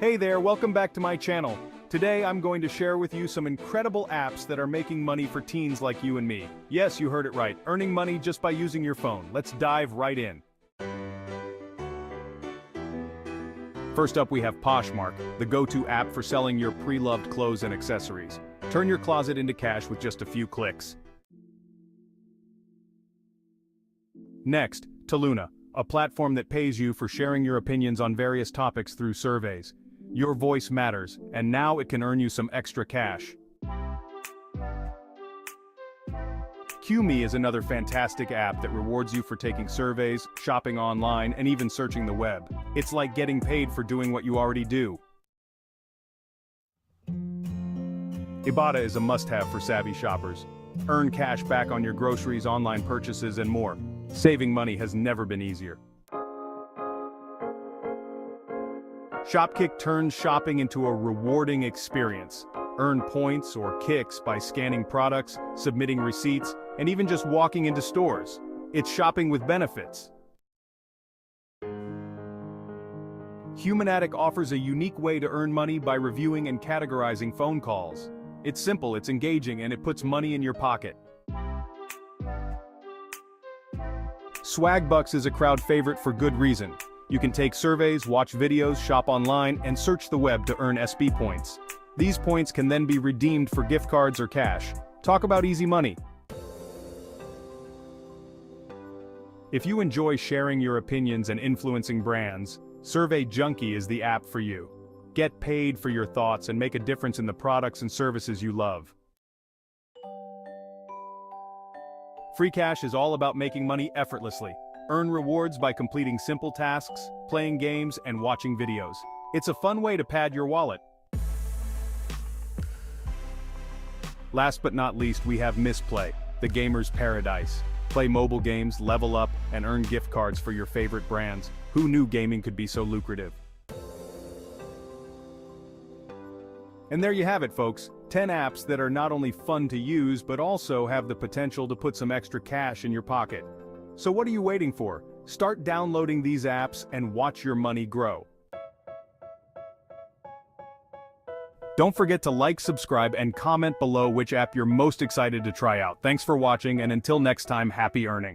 Hey there, welcome back to my channel. Today I'm going to share with you some incredible apps that are making money for teens like you and me. Yes, you heard it right, earning money just by using your phone. Let's dive right in. First up we have Poshmark, the go-to app for selling your pre-loved clothes and accessories. Turn your closet into cash with just a few clicks. Next, Taluna, a platform that pays you for sharing your opinions on various topics through surveys. Your voice matters, and now it can earn you some extra cash. QMe is another fantastic app that rewards you for taking surveys, shopping online, and even searching the web. It's like getting paid for doing what you already do. Ibotta is a must-have for savvy shoppers. Earn cash back on your groceries, online purchases, and more. Saving money has never been easier. Shopkick turns shopping into a rewarding experience. Earn points or kicks by scanning products, submitting receipts, and even just walking into stores. It's shopping with benefits. Humanaddict offers a unique way to earn money by reviewing and categorizing phone calls. It's simple, it's engaging, and it puts money in your pocket. Swagbucks is a crowd favorite for good reason. You can take surveys, watch videos, shop online, and search the web to earn SB points. These points can then be redeemed for gift cards or cash. Talk about easy money. If you enjoy sharing your opinions and influencing brands, Survey Junkie is the app for you. Get paid for your thoughts and make a difference in the products and services you love. Free Cash is all about making money effortlessly. Earn rewards by completing simple tasks, playing games, and watching videos. It's a fun way to pad your wallet. Last but not least, we have Misplay, the gamer's paradise. Play mobile games, level up, and earn gift cards for your favorite brands. Who knew gaming could be so lucrative? And there you have it, folks. 10 apps that are not only fun to use, but also have the potential to put some extra cash in your pocket. So what are you waiting for? Start downloading these apps and watch your money grow. Don't forget to like, subscribe, and comment below which app you're most excited to try out. Thanks for watching, and until next time, happy earning.